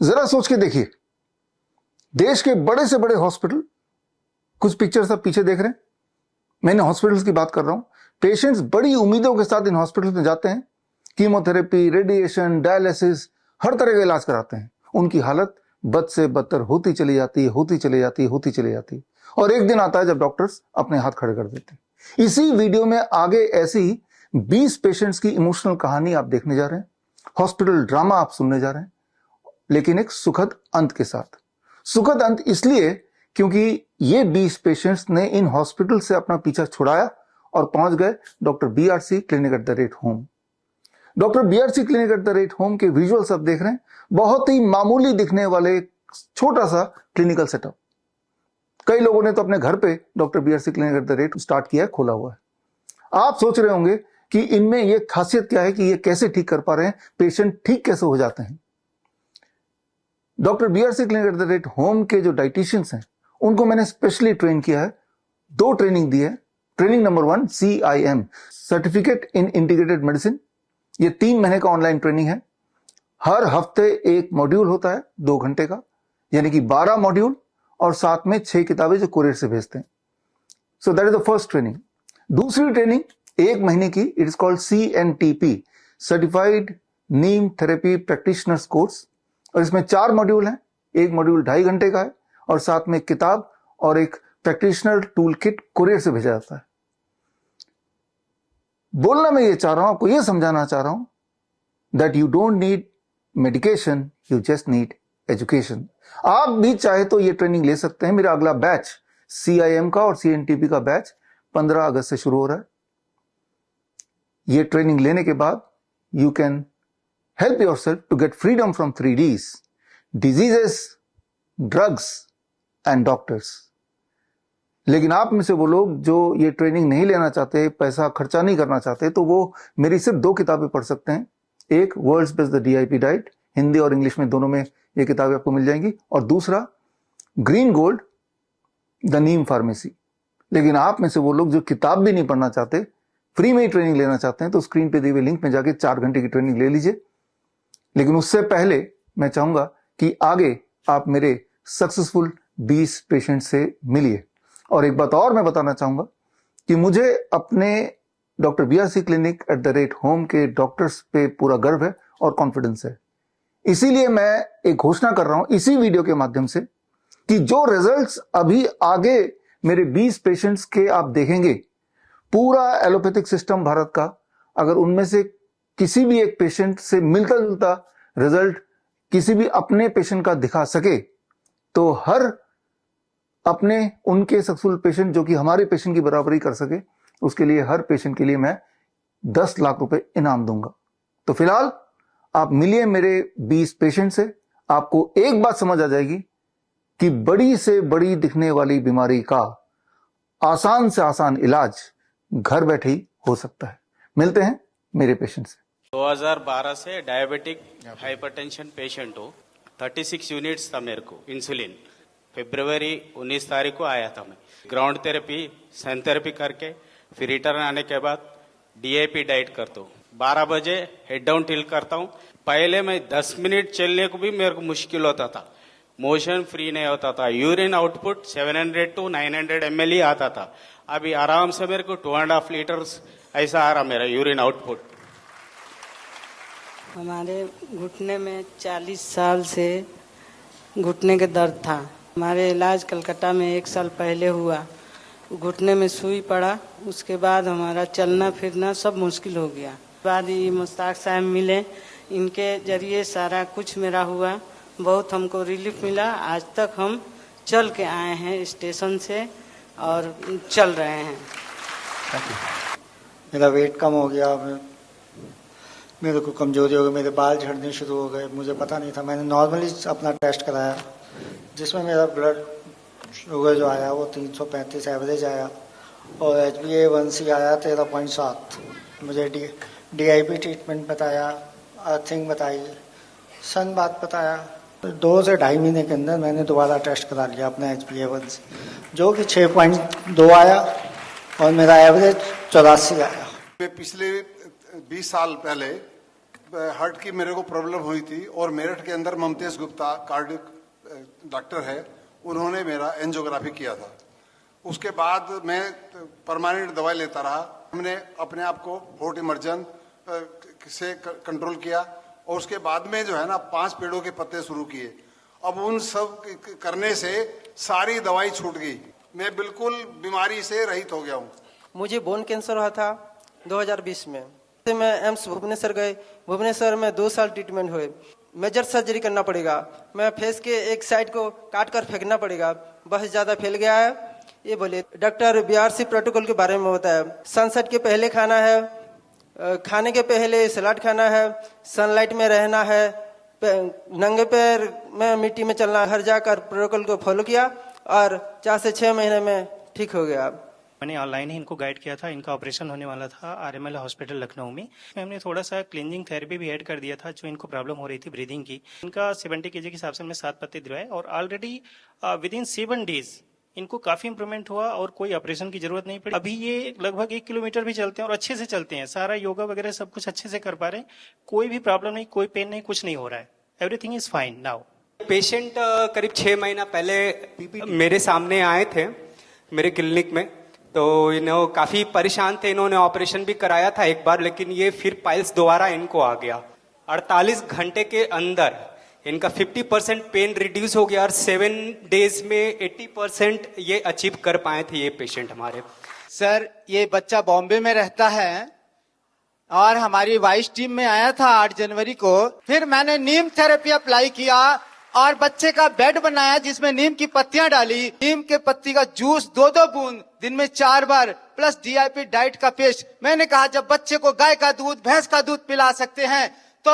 जरा सोच के देखिए, देश के बड़े से बड़े हॉस्पिटल, कुछ पिक्चर्स आप पीछे देख रहे हैं, मैंने हॉस्पिटल्स की बात कर रहा हूं। पेशेंट्स बड़ी उम्मीदों के साथ इन हॉस्पिटल्स में जाते हैं, कीमोथेरेपी, रेडिएशन, डायलिसिस, हर तरह का इलाज कराते हैं। उनकी हालत बद से बदतर होती चली जाती है, होती चली जाती है, होती चली जाती है, और एक दिन आता है जब डॉक्टर्स अपने हाथ खड़े कर देते हैं। इसी वीडियो में आगे ऐसी 20 पेशेंट्स की इमोशनल कहानी आप देखने जा रहे हैं, हॉस्पिटल ड्रामा आप सुनने जा रहे हैं, लेकिन एक सुखद अंत के साथ। सुखद अंत इसलिए क्योंकि ये 20 पेशेंट्स ने इन हॉस्पिटल से अपना पीछा छुड़ाया और पहुंच गए doctor BRC clinic at the rate home. Doctor BRC clinic at the rate home के विजुअल्स आप देख रहे हैं, बहुत ही मामूली दिखने वाले छोटा सा क्लिनिकल सेटअप। कई लोगों ने तो अपने घर पे doctor BRC clinic at the rate start किया है, खोला हुआ है। आप सोच रहे होंगे कि इनमें यह खासियत क्या है कि ये कैसे ठीक कर पा रहे हैं, पेशेंट ठीक कैसे हो जाते हैं। Doctor BRC clinic at the rate home के जो डाइटिशियंस हैं, उनको मैंने स्पेशली ट्रेन किया है, 2 ट्रेनिंग दी है। Training number 1 CIM, certificate in integrated medicine. ये 3 महीने का ऑनलाइन ट्रेनिंग है। हर हफ्ते एक मॉड्यूल होता है 2 घंटे का, यानी कि 12 मॉड्यूल, और साथ में 6 किताबें जो कुरियर से भेजते हैं। So that is the first training. दूसरी ट्रेनिंग 1 महीने की, it is called CNTP, certified Neem therapy practitioners course, और इसमें 4 मॉड्यूल हैं। एक मॉड्यूल 2.5 घंटे का है, और साथ में एक किताब और एक प्रैक्टिशनर टूल किट कुरियर से भेजा जाता है। बोलना मैं ये चाह रहा हूं, आपको ये समझाना चाह रहा हूं that you don't need medication, you just need education. आप भी चाहे तो ये ट्रेनिंग ले सकते हैं। मेरा अगला बैच CIM का और CNTP का बैच 15 अगस्त से शुरू हो रहा है। ये ट्रेनिंग लेने के बाद you can help yourself to get freedom from 3Ds: diseases, drugs and doctors। लेकिन आप में से वो लोग जो ये ट्रेनिंग नहीं लेना चाहते, पैसा खर्चा नहीं करना चाहते, तो वो मेरी सिर्फ 2 किताबें पढ़ सकते हैं। एक world's best the DIP diet, Hindi और इंग्लिश में दोनों में ये किताबें आपको मिल जाएंगी, और दूसरा green gold the Neem pharmacy. लेकिन आप में से वो लोग जो किताब भी नहीं पढ़ना चाहते, फ्री में ही ट्रेनिंग लेना चाहते हैं, तो स्क्रीन पे दिए हुए लिंक में जाके 4 घंटे की ट्रेनिंग ले लीजिए। लेकिन उससे पहले मैं चाहूंगा कि आगे आप मेरे सक्सेसफुल 20 पेशेंट से मिलिए। और एक बात और मैं बताना चाहूंगा कि मुझे अपने doctor BRC clinic at the rate home के डॉक्टर्स पे पूरा गर्व है और कॉन्फिडेंस है। इसीलिए मैं एक घोषणा कर रहा हूं इसी वीडियो के माध्यम से कि जो रिजल्ट्स अभी आगे मेरे 20 पेशेंट्स के आप देखेंगे, पूरा एलोपैथिक सिस्टम भारत का, अगर उनमें से किसी भी एक पेशेंट से मिलता जुलता रिजल्ट किसी भी अपने पेशेंट का दिखा सके, तो हर अपने उनके सक्सेसफुल पेशेंट जो कि हमारे पेशेंट की बराबरी कर सके, उसके लिए हर पेशेंट के लिए मैं 10 लाख रुपए इनाम दूंगा। तो फिलहाल आप मिलिए मेरे 20 पेशेंट से, आपको एक बात समझ आ जाएगी कि बड़ी से बड़ी दिखने वाली बीमारी का आसान से आसान इलाज घर बैठे ही हो सकता है। मिलते हैं मेरे पेशेंट से। 2012 से डायबिटिक हाइपरटेंशन पेशेंट हूँ। 36 यूनिट्स था मेरे को इंसुलिन। फरवरी 19 तारीख को आया था मैं। ग्राउंड थेरेपी, सन थेरेपी करके फिर रिटर्न आने के बाद DIP डाइट करता हूँ। 12 बजे हेड डाउन टिल करता हूँ। पहले मैं 10 मिनट चलने को भी मेरे को मुश्किल होता था, मोशन फ्री नहीं होता था। यूरिन आउटपुट 700 to 900 ml ही आता था। अभी आराम से मेरे को 2.5 लीटर्स ऐसा आ रहा मेरा यूरिन आउटपुट। हमारे घुटने में 40 साल से घुटने के दर्द था। हमारे इलाज कलकत्ता में 1 साल पहले हुआ। घुटने में सुई पड़ा, उसके बाद हमारा चलना फिरना सब मुश्किल हो गया। बाद ये मुश्ताक साहब मिले, इनके जरिए सारा कुछ मेरा हुआ, बहुत हमको रिलीफ मिला। आज तक हम चल के आए हैं स्टेशन से और चल रहे हैं। मेरा वेट कम हो गया, मेरे को कमजोरी हो गई, मेरे बाल झड़ने शुरू हो गए। मुझे पता नहीं था। मैंने नॉर्मली अपना टेस्ट कराया, जिसमें मेरा ब्लड शुगर जो आया वो 335 एवरेज आया, और HbA1c आया 13.7। मुझे DIP ट्रीटमेंट बताया, अर्थिंग बताई, सन बात बताया। 2 से 2.5 महीने के अंदर मैंने दोबारा टेस्ट करा लिया अपना HbA1c, जो कि 6.2 आया, और मेरा एवरेज 84 आया। पिछले 20 साल पहले हार्ट की मेरे को प्रॉब्लम हुई थी और मेरठ के अंदर ममतेज गुप्ता कार्डियक डॉक्टर है, उन्होंने मेरा एंजियोग्राफी किया था। उसके बाद मैं परमानेंट दवाई लेता रहा। हमने अपने आप को फोर्ट इमर्जन से कंट्रोल किया और उसके बाद में जो है ना 5 पेड़ों के पत्ते शुरू किए। अब उन सब करने से सारी दवाई छूट गई, मैं बिल्कुल बीमारी से रहित हो गया हूँ। मुझे बोन कैंसर हुआ था 2020 में। मैं एम्स भुवनेश्वर गए, भुवनेश्वर में 2 साल ट्रीटमेंट हुए। मेजर सर्जरी करना पड़ेगा, मैं फेस के एक साइड को काट कर फेंकना पड़ेगा, बहुत ज्यादा फैल गया है ये बोले। डॉक्टर बीआरसी प्रोटोकॉल के बारे में बताया, सनसेट के पहले खाना है, खाने के पहले सलाद खाना है, सनलाइट में रहना है, नंगे पैर में मिट्टी में चलना, हर जाकर प्रोटोकॉल को फॉलो किया और 4 से 6 महीने में ठीक हो गया। मैंने ऑनलाइन ही इनको गाइड किया था। इनका ऑपरेशन होने वाला था आरएमएल हॉस्पिटल लखनऊ में। हमने थोड़ा सा क्लींजिंग थेरेपी भी ऐड कर दिया था जो इनको प्रॉब्लम हो रही थी ब्रीदिंग की। इनका 70 kg के हिसाब से हमने 7 पत्ते दिलवाए और ऑलरेडी विद इन 7 डेज इनको काफी इंप्रूवमेंट हुआ और कोई ऑपरेशन की जरूरत नहीं पड़ी। अभी ये लगभग 1 किलोमीटर भी चलते हैं और अच्छे से चलते हैं, सारा योगा वगैरह सब कुछ अच्छे से कर पा रहे हैं। कोई भी प्रॉब्लम नहीं, कोई पेन नहीं, कुछ नहीं हो रहा है। Everything is fine now. Patient करीब 6 महीना पहले मेरे सामने आए थे मेरे क्लिनिक में, तो इन्हों काफी परेशान थे। इन्होंने ऑपरेशन भी कराया था एक बार, लेकिन ये फिर पाइल्स दोबारा इनको आ गया। 48 घंटे के अंदर इनका 50% पेन रिड्यूस हो गया और 7 डेज में 80% ये अचीव कर पाए थे ये पेशेंट हमारे। सर, ये बच्चा बॉम्बे में रहता है और हमारी वाइस टीम में आया था 8 जनवरी को। फिर मैंने नीम थेरेपी अप्लाई किया और बच्चे का बेड बनाया जिसमें नीम की पत्तियां डाली, नीम के पत्ती का जूस 2-2 बूंद दिन में 4 बार प्लस डीआईपी डाइट का पेस्ट। मैंने कहा जब बच्चे को गाय का दूध, भैंस का दूध पिला सकते हैं तो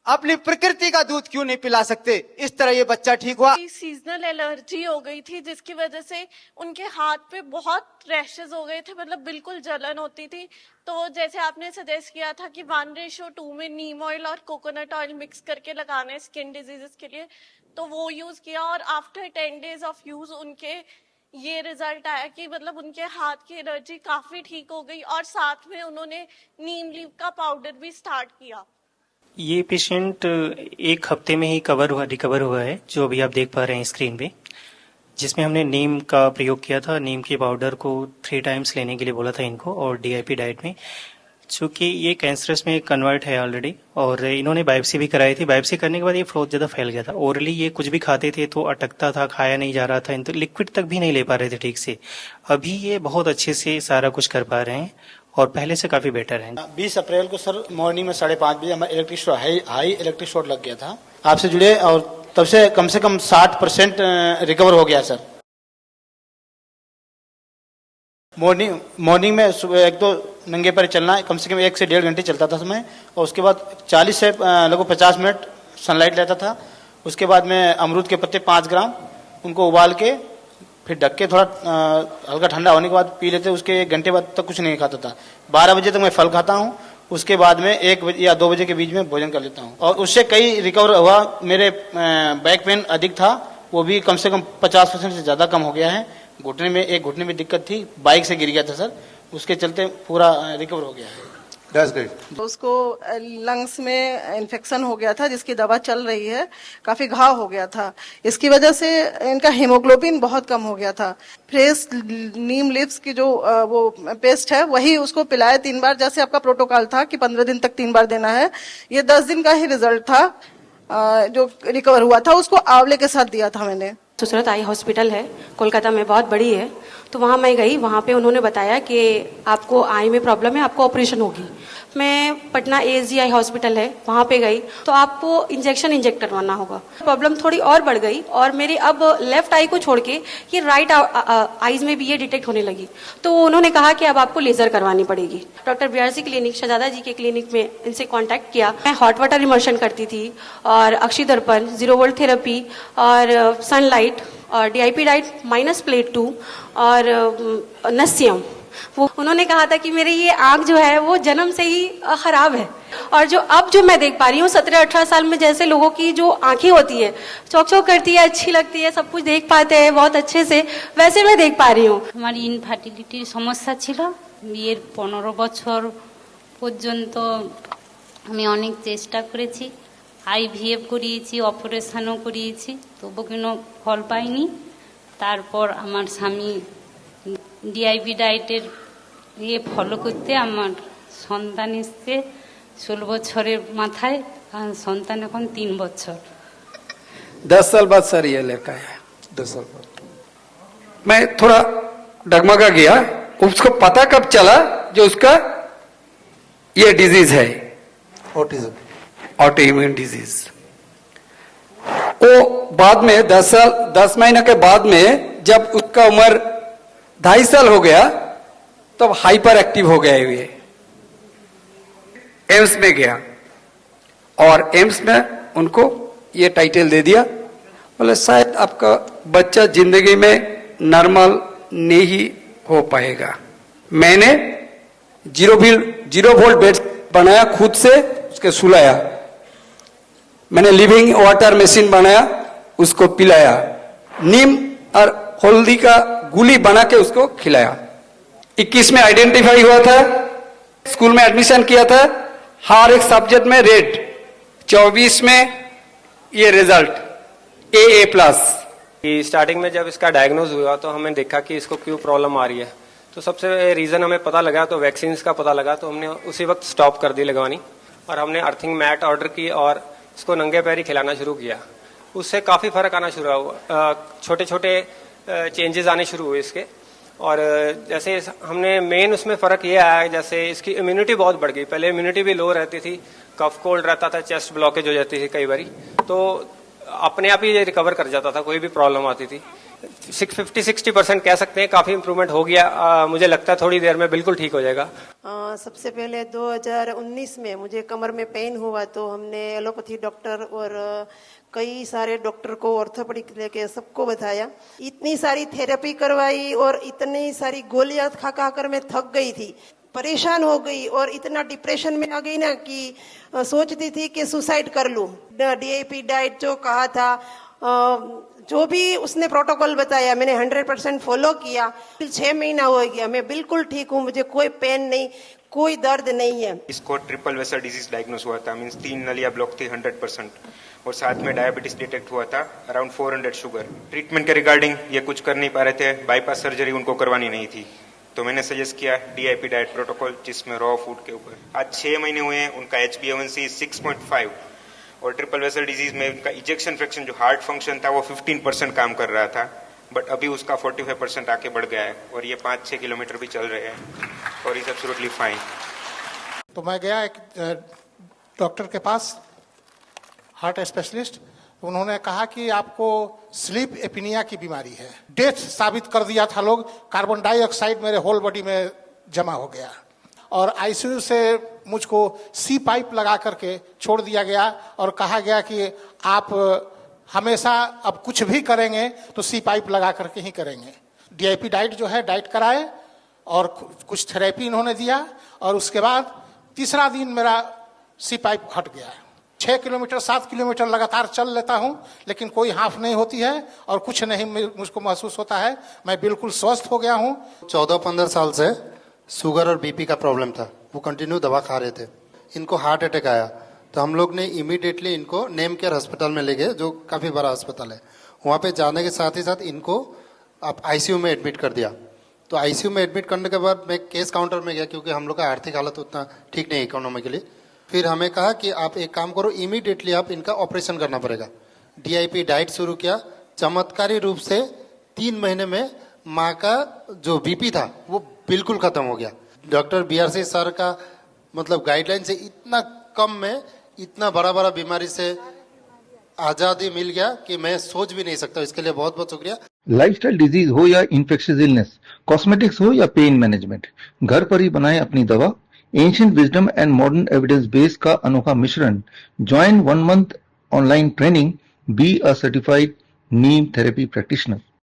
अपनी प्रकृति का दूध क्यों नहीं पिला सकते। इस तरह ये बच्चा ठीक हुआ। सीजनल एलर्जी हो गई थी जिसकी वजह से उनके हाथ पे बहुत रैशेस हो गए थे, मतलब बिल्कुल जलन होती थी। तो जैसे आपने सजेस्ट किया था कि 1:2 में नीम ऑयल और कोकोनट ऑयल मिक्स करके लगाने स्किन डिजीजेस के लिए, तो वो यूज किया और आफ्टर 10 डेज ऑफ यूज उनके ये रिजल्ट आया कि मतलब उनके हाथ की एलर्जी काफी ठीक हो गई और साथ में उन्होंने नीम लीव का पाउडर भी स्टार्ट किया। ये पेशेंट 1 हफ्ते में ही रिकवर हुआ है, जो अभी आप देख पा रहे हैं स्क्रीन पे, जिसमें हमने नीम का प्रयोग किया था। नीम के पाउडर को 3 टाइम्स लेने के लिए बोला था इनको और डीआईपी डाइट में, चूंकि ये कैंसरस में कन्वर्ट है ऑलरेडी और इन्होंने बायोप्सी भी कराई थी। बायोप्सी करने के बाद ये बहुत ज़्यादा फैल गया था। ओरली ये कुछ भी खाते थे तो अटकता था, खाया नहीं जा रहा था, तो लिक्विड तक भी नहीं ले पा रहे थे ठीक से। अभी ये बहुत अच्छे से सारा कुछ कर पा रहे हैं और पहले से काफी बेटर है। 20 अप्रैल को सर मॉर्निंग में 5:30 बजे हमारा electric short high electric short लग गया था। आपसे जुड़े और तब से कम 60% रिकवर हो गया सर। मॉर्निंग में सुबह 1-2 नंगे पैर चलना कम से कम 1 से 1.5 घंटे चलता था समय, और उसके बाद 40 से लगभग 50 मिनट सनलाइट लेता था। उसके बाद में अमरूद के पत्ते 5 ग्राम उनको उबाल के फिर ढक के थोड़ा हल्का ठंडा होने के बाद पी लेते। उसके 1 घंटे बाद तक कुछ नहीं खाता था। 12 बजे तक मैं फल खाता हूँ, उसके बाद में 1 बजे या 2 बजे के बीच में भोजन कर लेता हूँ और उससे कई रिकवर हुआ। मेरे बैक पेन अधिक था, वो भी कम से कम 50% से ज्यादा कम हो गया है। घुटने में दिक्कत थी, बाइक से गिर गया था सर, उसके चलते पूरा रिकवर हो गया है। That's great. उसको लंग्स में इन्फेक्शन हो गया था जिसकी दवा चल रही है, काफी घाव हो गया था। इसकी वजह से इनका हीमोग्लोबिन बहुत कम हो गया था। फ्रेश नीम लीव्स की जो वो पेस्ट है वही उसको पिलाया 3 बार, जैसे आपका प्रोटोकॉल था कि 15 दिन तक 3 बार देना है। ये 10 दिन का ही रिजल्ट था जो रिकवर हुआ था। उसको आंवले के साथ दिया था मैंने। सुसरत आई हॉस्पिटल है कोलकाता में, बहुत बड़ी है। तो वहाँ मैं गई, वहाँ पे उन्होंने बताया कि आपको आई में प्रॉब्लम है, आपको ऑपरेशन होगी। मैं पटना ASGI हॉस्पिटल है वहाँ पे गई तो आपको इंजेक्शन इंजेक्ट करवाना होगा। प्रॉब्लम थोड़ी और बढ़ गई और मेरी अब लेफ्ट आई को छोड़ के ये राइट आईज में भी ये डिटेक्ट होने लगी। तो उन्होंने कहा कि अब आपको लेजर करवानी पड़ेगी। डॉक्टर बीआरसी क्लिनिक शहजादा जी के क्लिनिक में इनसे कॉन्टैक्ट किया। मैं हॉट वाटर इमर्शन करती थी और अक्षी दर्पण, 0 वोल्ट थेरेपी और सनलाइट और डीआईपी डाइट -प्लेट 2 और नस्यम। वो उन्होंने कहा था कि मेरी ये आंख जो है वो जन्म से ही खराब है और जो मैं देख पा रही हूँ 17-18 साल में जैसे लोगों की जो आंखें होती है, चौक चौक करती है, अच्छी लगती है, सब कुछ देख पाते हैं बहुत अच्छे से, वैसे मैं देख पा रही हूँ। हमारी इनफार्टिलिटीर समस्या ছিল। বিয়ের 15 বছর পর্যন্ত আমি অনেক চেষ্টা করেছি, আইভিএফ করিয়েছি, অপারেশনও করিয়েছি, তবু কোনো ফল পাইনি। তারপর আমার স্বামী ডিআইপি ডায়েটের ফলো করতে আমার সন্তান এসছে 16 বছরের মাথায়, আর সন্তান এখন 3 বছর। 10 साल बाद सर ये लड़का है, 10 साल बाद मैं थोड़ा डगमगा गया। उसको पता कब चला जो उसका ये डिजीज है, ऑटिज्म, ऑटोइम्यून डिजीज। वो बाद में 10 महीने के बाद में जब उसका उम्र 2.5 साल हो गया तब हाइपर एक्टिव हो गया हुए। एम्स में गया और एम्स में उनको ये टाइटल दे दिया, बोले शायद आपका बच्चा जिंदगी में नॉर्मल नहीं हो पाएगा। मैंने 0 वोल्ट बेड बनाया, खुद से उसके सुलाया। मैंने लिविंग वाटर मशीन बनाया, उसको पिलाया। नीम और हल्दी का गोली बना के उसको खिलाया। 21 में आइडेंटिफाई हुआ था, स्कूल में एडमिशन किया था, हर एक सब्जेक्ट में रेड। 24 में ये रिजल्ट AA+। स्टार्टिंग में जब इसका डायग्नोज हुआ तो हमें देखा कि इसको क्यों प्रॉब्लम आ रही है, तो सबसे रीज़न हमें पता लगा, तो वैक्सीन का पता लगा, तो हमने उसी वक्त स्टॉप कर दी लगवानी और हमने अर्थिंग मैट ऑर्डर की और इसको नंगे पैर ही खिलाना शुरू किया। उससे काफ़ी फर्क आना शुरू हुआ, छोटे छोटे चेंजेस आने शुरू हुए इसके। और जैसे हमने मेन उसमें फ़र्क ये आया, जैसे इसकी इम्यूनिटी बहुत बढ़ गई। पहले इम्यूनिटी भी लो रहती थी, कफ कोल्ड रहता था, चेस्ट ब्लॉकेज हो जाती थी कई बारी, तो अपने आप ही ये रिकवर कर जाता था, कोई भी प्रॉब्लम आती थी। 50-60% कह सकते हैं, काफ़ी इम्प्रूवमेंट हो गया। मुझे लगता है थोड़ी देर में बिल्कुल ठीक हो जाएगा। सबसे पहले 2019 में मुझे कमर में पेन हुआ, तो हमने एलोपैथी डॉक्टर और कई सारे डॉक्टर को, ऑर्थोपेडिक लेके सबको बताया। इतनी सारी थेरेपी करवाई और इतनी सारी गोलियां खा खा कर मैं थक गई थी, परेशान हो गई और इतना डिप्रेशन में आ गई ना कि सोचती थी कि सुसाइड कर लूं। डीआईपी डाइट जो कहा था, जो भी उसने प्रोटोकॉल बताया, मैंने 100% फॉलो किया। 6 महीना हो गया, मैं बिल्कुल ठीक हूँ, मुझे कोई पेन नहीं, कोई दर्द नहीं है। इसको ट्रिपल वेसल डिजीज डायग्नोस हुआ था, मींस 3 नलियां ब्लॉक थी 100%, और साथ में डायबिटीज डिटेक्ट हुआ था, अराउंड 400 शुगर। ट्रीटमेंट के रिगार्डिंग ये कुछ कर नहीं पा रहे थे, बाईपास सर्जरी उनको करवानी नहीं थी, तो मैंने सजेस्ट किया डीआईपी डाइट प्रोटोकॉल, जिसमें रॉ फूड के ऊपर। आज 6 महीने हुए हैं, उनका HbA1c 6.5 और ट्रिपल वेसल डिजीज में उनका इजेक्शन फ्रैक्शन जो हार्ट फंक्शन था वो 15% काम कर रहा था, बट अभी उसका 45% आके बढ़ गया है और ये 5-6 किलोमीटर भी चल रहे हैं और इज एब्सोल्युटली फाइन। तो मैं गया एक डॉक्टर के पास, हार्ट स्पेशलिस्ट, उन्होंने कहा कि आपको स्लीप एपिनिया की बीमारी है। डेथ साबित कर दिया था लोग, कार्बन डाइऑक्साइड मेरे होल बॉडी में जमा हो गया और आईसीयू से मुझको सी पाइप लगा करके छोड़ दिया गया और कहा गया कि आप हमेशा अब कुछ भी करेंगे तो सी पाइप लगा करके ही करेंगे। डीआईपी डाइट जो है, डाइट कराए और कुछ थेरेपी इन्होंने दिया और उसके बाद तीसरा दिन मेरा सी पाइप हट गया। 6 किलोमीटर 7 किलोमीटर लगातार चल लेता हूं, लेकिन कोई हाफ नहीं होती है और कुछ नहीं मुझको महसूस होता है। मैं बिल्कुल स्वस्थ हो गया हूं। 14-15 साल से शुगर और बीपी का प्रॉब्लम था, वो कंटिन्यू दवा खा रहे थे। इनको हार्ट अटैक आया तो हम लोग ने इमीडिएटली इनको नेम केयर अस्पताल में ले गए, जो काफ़ी बड़ा अस्पताल है। वहाँ पे जाने के साथ ही साथ इनको आप आईसीयू में एडमिट कर दिया। तो आईसीयू में एडमिट करने के बाद मैं केस काउंटर में गया, क्योंकि हम लोग का आर्थिक हालत उतना ठीक नहीं इकोनॉमिकली। फिर हमें कहा कि आप एक काम करो, इमीडिएटली आप इनका ऑपरेशन करना पड़ेगा। डीआईपी डाइट शुरू किया, चमत्कारी रूप से 3 महीने में माँ का जो बीपी था वो बिल्कुल खत्म हो गया। डॉक्टर BRC सर का मतलब गाइडलाइन से इतना कम में इतना बड़ा बीमारी से आजादी मिल गया कि मैं सोच भी नहीं सकता। इसके लिए बहुत बहुत शुक्रिया। लाइफस्टाइल डिजीज हो या इन्फेक्शियस इलनेस, कॉस्मेटिक्स हो या पेन मैनेजमेंट, घर पर ही बनाएं अपनी दवा। Ancient wisdom and modern evidence base का अनोखा मिश्रण। Join 1 month online training, be a certified Neem therapy practitioner.